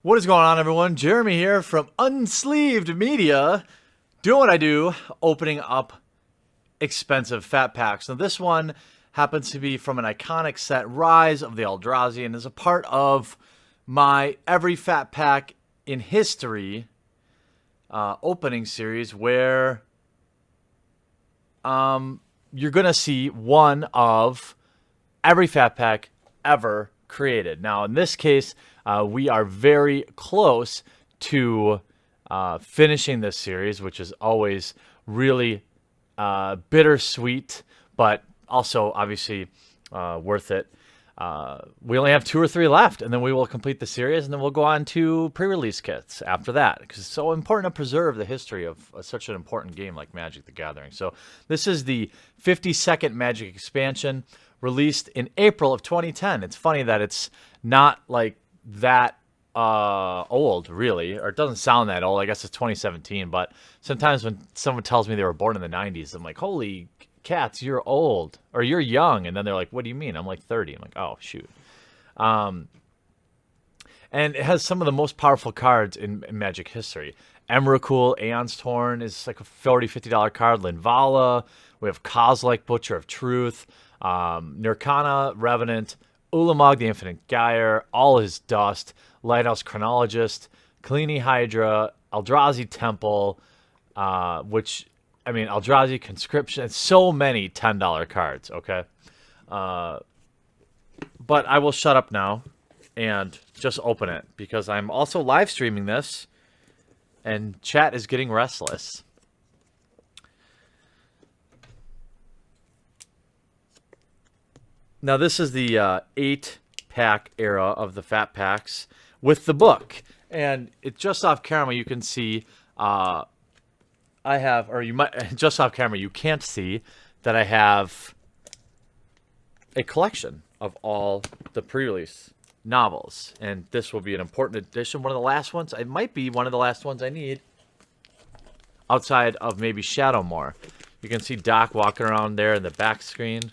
What is going on, everyone? Jeremy here from Unsleeved Media, doing what I do, opening up expensive fat packs. Now, this one happens to be from an iconic set, Rise of the Eldrazi, and is a part of my Every Fat Pack in History opening series, where you're going to see one of every fat pack ever created. Now, in this case, we are very close to finishing this series, which is always really bittersweet, but also obviously worth it. We only have 2 or 3 left, and then we will complete the series, and then we'll go on to pre-release kits after that, because it's so important to preserve the history of such an important game like Magic the Gathering. So this is the 52nd Magic expansion, released in April of 2010. It's funny that it's not like that old, really, or it doesn't sound that old. I guess it's 2017, but sometimes when someone tells me they were born in the 90s, I'm like, holy cats, you're old, or you're young. And then they're like, what do you mean? I'm like 30. I'm like, oh, shoot. And it has some of the most powerful cards in Magic history. Emrakul, Aeon's Torn is like a $40, $50 card. Linvala. We have Kozilek, Butcher of Truth. Nirkana, Revenant. Ulamog, the Infinite Gyre. All His Dust. Lighthouse Chronologist. Kalini Hydra. Eldrazi Temple. Eldrazi Conscription. So many $10 cards, okay? But I will shut up now and just open it, because I'm also live streaming this, and chat is getting restless. Now, this is the 8-pack era of the Fat Packs with the book. And it just off camera, you can see I have, or you might, just off camera, you can't see that I have a collection of all the pre-release novels. And this will be an important addition. One of the last ones. It might be one of the last ones I need outside of maybe Shadowmoor. You can see Doc walking around there in the back screen.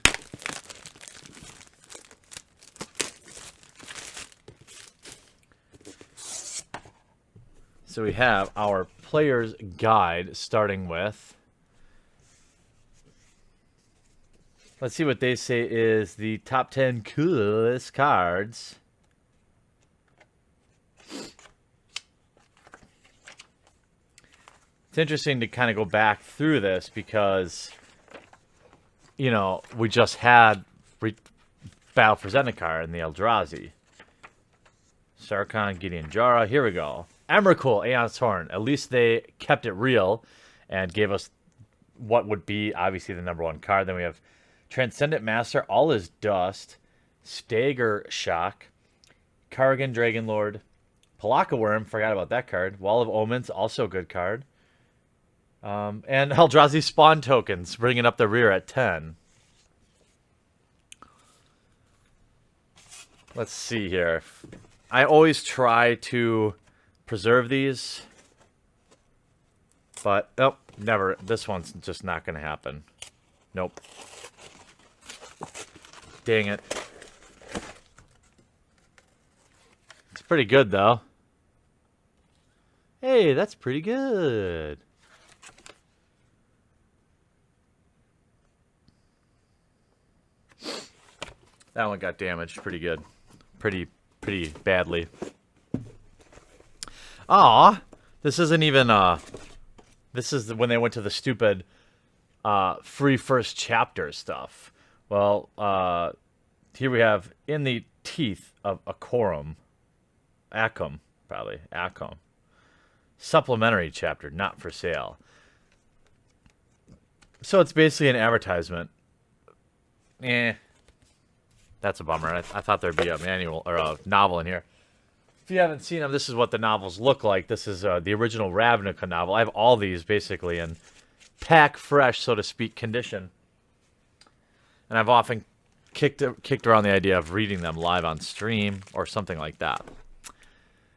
So we have our player's guide, starting with, let's see what they say is the top 10 coolest cards. It's interesting to kind of go back through this because, you know, we just had Battle for Zendikar in the Eldrazi. Sarkhan, Gideon Jara, here we go. Emrakul, Aeon's Torn. At least they kept it real and gave us what would be obviously the #1 card. Then we have Transcendent Master, All His Dust, Stagger Shock, Kargan Dragonlord, Palaka Worm, forgot about that card. Wall of Omens, also a good card. And Eldrazi Spawn Tokens, bringing up the rear at 10. Let's see here. I always try to preserve these, but oh, never. This one's just not going to happen. Nope. Dang it. It's pretty good, though. Hey, that's pretty good. That one got damaged pretty good. Pretty badly. Aw, this isn't even, this is when they went to the stupid free first chapter stuff. Well, here we have In the Teeth of Akorum. Acum, probably. Acum. Supplementary chapter, not for sale. So it's basically an advertisement. That's a bummer. I thought there'd be a manual or a novel in here. If you haven't seen them, this is what the novels look like. This is the original Ravnica novel. I have all these basically in pack fresh, so to speak, condition. And I've often kicked around the idea of reading them live on stream or something like that.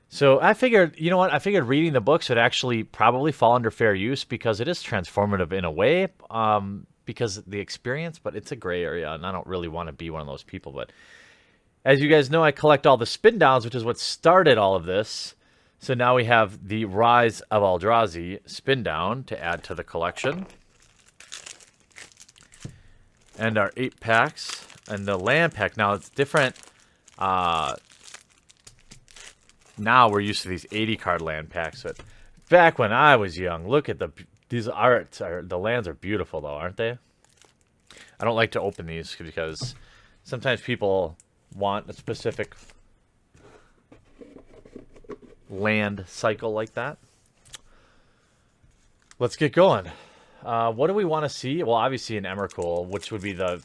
So I figured, you know what? I figured reading the books would actually probably fall under fair use because it is transformative in a way. Because of the experience, but it's a gray area, and I don't really want to be one of those people. But as you guys know, I collect all the spin downs, which is what started all of this. So now we have the Rise of Eldrazi spin down to add to the collection. And our 8 packs. And the land pack, now it's different. Now we're used to these 80 card land packs. But back when I was young, look at these arts. The lands are beautiful though, aren't they? I don't like to open these because sometimes people want a specific land cycle like that. Let's get going. What do we want to see? Well, obviously an Emrakul, which would be the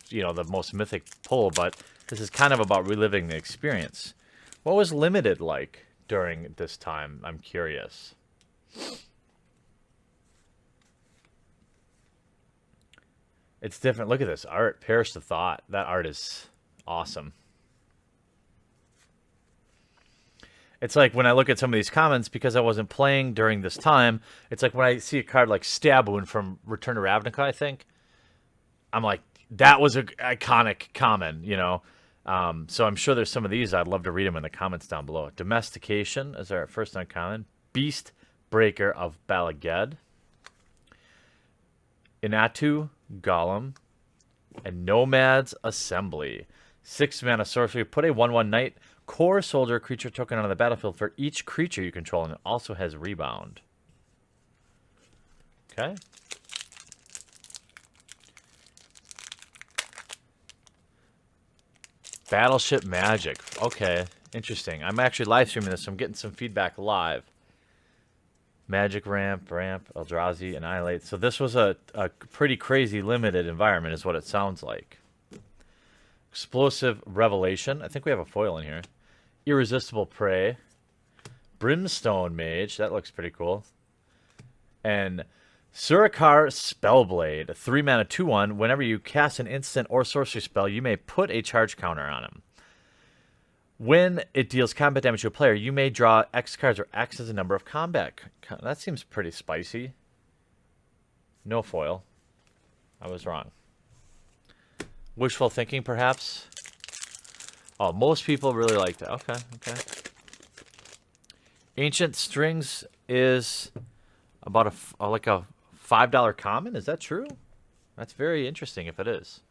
most mythic pull, but this is kind of about reliving the experience. What was Limited like during this time? I'm curious. It's different. Look at this art. Perish the Thought. That art is awesome. It's like when I look at some of these comments, because I wasn't playing during this time, it's like when I see a card like Stab Wound from Return to Ravnica, I think, I'm like, that was an iconic common, you know? So I'm sure there's some of these. I'd love to read them in the comments down below. Domestication is our first uncommon. Beast Breaker of Balaged. Inatu Golem. And Nomad's Assembly. 6 mana sorcery. Put a 1/1 knight core soldier creature token on the battlefield for each creature you control, and it also has rebound. Okay. Battleship Magic. Okay, interesting. I'm actually live streaming this, so I'm getting some feedback live. Magic Ramp, Eldrazi, Annihilate. So this was a pretty crazy limited environment is what it sounds like. Explosive Revelation. I think we have a foil in here. Irresistible Prey. Brimstone Mage. That looks pretty cool. And Surakar Spellblade. 3-mana 2/1. Whenever you cast an instant or sorcery spell, you may put a charge counter on him. When it deals combat damage to a player, you may draw X cards or X as a number of combat. That seems pretty spicy. No foil. I was wrong. Wishful thinking, perhaps? Oh, most people really like that. Okay, okay. Ancient Strings is about like a $5 common. Is that true? That's very interesting if it is.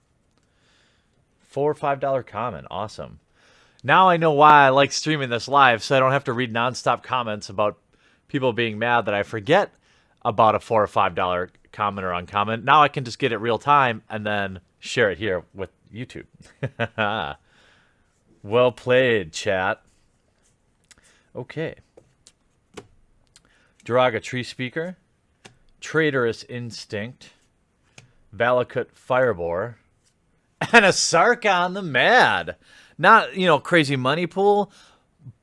$4 or $5 common. Awesome. Now I know why I like streaming this live, so I don't have to read nonstop comments about people being mad that I forget about a $4 or $5 common or uncommon. Now I can just get it real time and then share it here with YouTube. Well played, chat. Okay. Duraga Tree Speaker. Traitorous Instinct. Valakut Firebore. And a Sarkhan the Mad. Not, crazy money pull,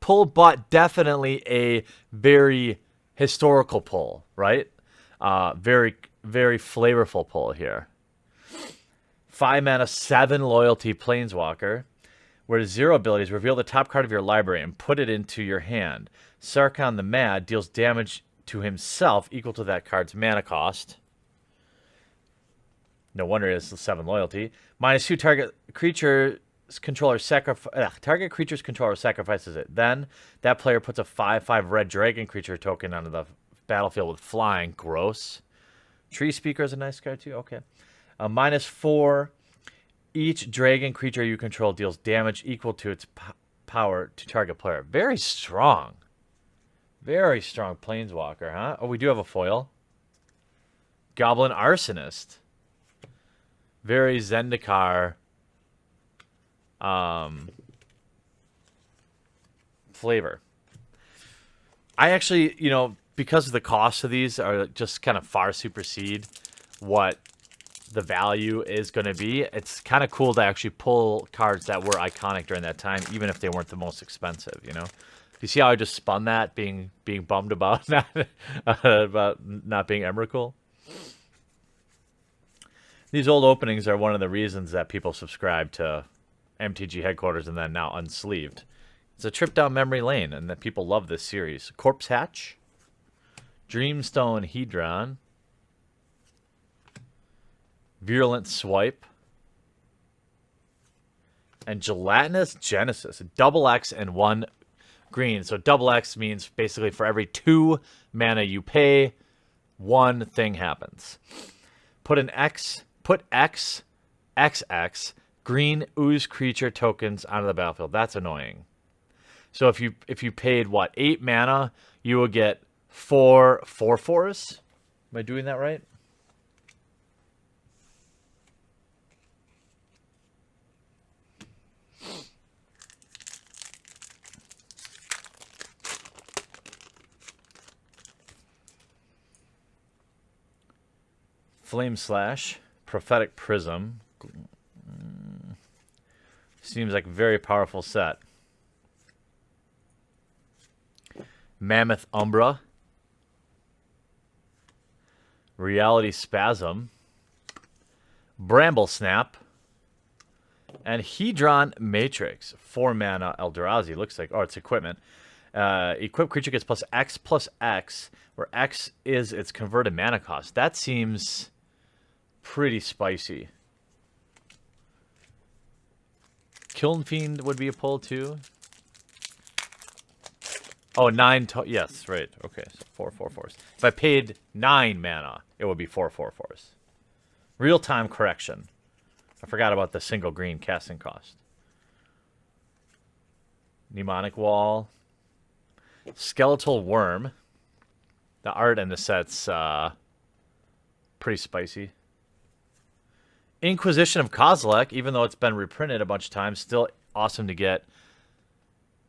but definitely a very historical pull, right? Very, very flavorful pull here. 5 mana, 7 loyalty Planeswalker, where 0 abilities reveal the top card of your library and put it into your hand. Sarkhan the Mad deals damage to himself equal to that card's mana cost. No wonder it is 7 loyalty. -2 target creature's controller target creature's controller sacrifices it. Then that player puts a 5/5 red dragon creature token onto the battlefield with flying. Gross. Tree Speaker is a nice card too. Okay. -4. Each dragon creature you control deals damage equal to its power to target player. Very strong. Very strong Planeswalker, huh? Oh, we do have a foil. Goblin Arsonist. Very Zendikar flavor. I actually, because of the cost of these are just kind of far supersede what the value is going to be, it's kind of cool to actually pull cards that were iconic during that time, even if they weren't the most expensive, You see how I just spun that, being bummed about about not being Emrakul? These old openings are one of the reasons that people subscribe to MTG headquarters and then now unsleeved. It's a trip down memory lane, and that people love this series. Corpse Hatch, Dreamstone Hedron, Virulent Swipe, and Gelatinous Genesis. Double X and 1 green. So double X means basically for every 2 mana you pay, 1 thing happens. Put X, XX, green ooze creature tokens onto the battlefield. That's annoying. So if you paid, what, 8 mana, you will get 4 4/4s. Am I doing that right? Flame Slash, Prophetic Prism. Seems like a very powerful set. Mammoth Umbra. Reality Spasm. Bramble Snap. And Hedron Matrix. 4 mana Eldrazi. Looks like, oh, it's equipment. Equipped creature gets +X, where X is its converted mana cost. That seems pretty spicy. Kiln Fiend would be a pull too. Oh, 9. Yes, right. Okay, so 4 4/4s. If I paid 9 mana, it would be 4 4/4s. Real time correction. I forgot about the single green casting cost. Mnemonic Wall. Skeletal Worm. The art in the set's pretty spicy. Inquisition of Kozilek, even though it's been reprinted a bunch of times, still awesome to get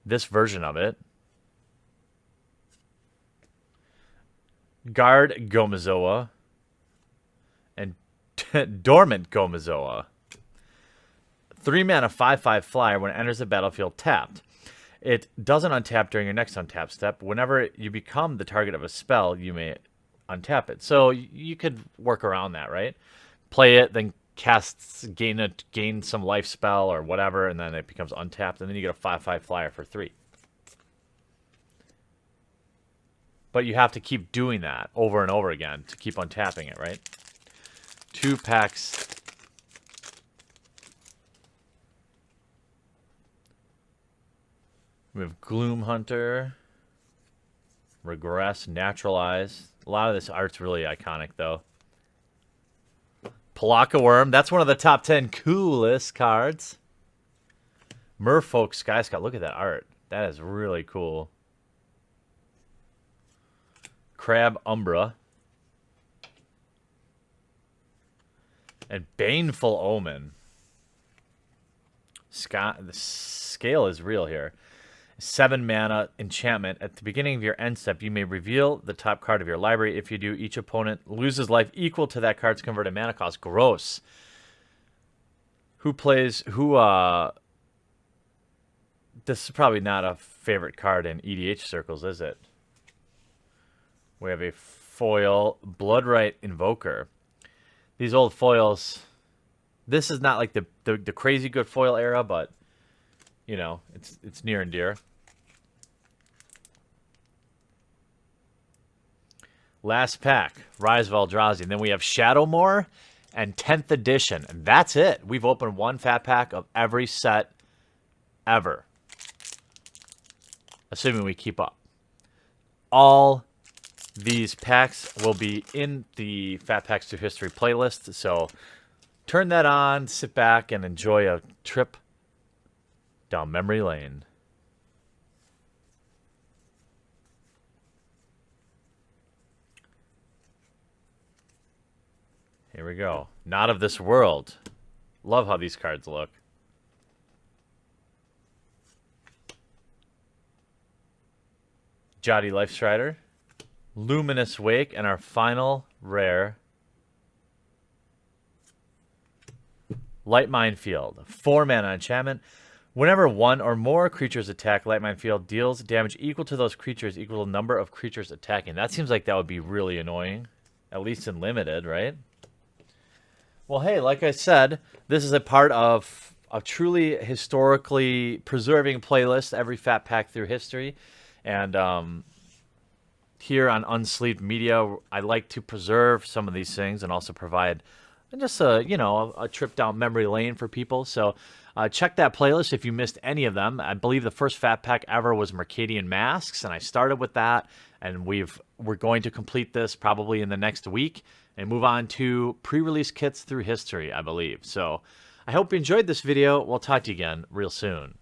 this version of it. Guard Gomazoa and Dormant Gomazoa. 3 mana 5/5 flyer. When it enters the battlefield tapped. It doesn't untap during your next untap step. Whenever you become the target of a spell, you may untap it. So you could work around that, right? Play it, then gain some life spell or whatever, and then it becomes untapped, and then you get a 5/5 flyer for 3. But you have to keep doing that over and over again to keep untapping it, right? 2 packs. We have Gloom Hunter, Regress, Naturalize. A lot of this art's really iconic, though. Palaka Worm. That's one of the top 10 coolest cards. Merfolk Sky Scout. Look at that art. That is really cool. Crab Umbra. And Baneful Omen. The scale is real here. 7 mana enchantment. At the beginning of your end step, you may reveal the top card of your library. If you do, each opponent loses life equal to that card's converted mana cost. Gross. This is probably not a favorite card in EDH circles, is it? We have a foil Bloodright Invoker. These old foils, this is not like the crazy good foil era, but you know, it's near and dear. Last pack, Rise of Eldrazi. And then we have Shadowmoor and 10th edition. And that's it. We've opened 1 fat pack of every set ever. Assuming we keep up. All these packs will be in the Fat Packs Through History playlist. So turn that on, sit back, and enjoy a trip down memory lane. Here we go. Not of This World. Love how these cards look. Jotty Lifestrider. Luminous Wake. And our final rare. Light Minefield. 4 mana enchantment. Whenever 1 or more creatures attack, Light Minefield deals damage equal to those creatures equal to the number of creatures attacking. That seems like that would be really annoying. At least in limited, right? Well, hey, like I said, this is a part of a truly historically preserving playlist, every Fat Pack Through History. And here on Unsleeved Media, I like to preserve some of these things and also provide and just a trip down memory lane for people. So check that playlist if you missed any of them. I believe the first Fat Pack ever was Mercadian Masks, and I started with that, and we're going to complete this probably in the next week and move on to pre-release kits through history, I believe. So I hope you enjoyed this video. We'll talk to you again real soon.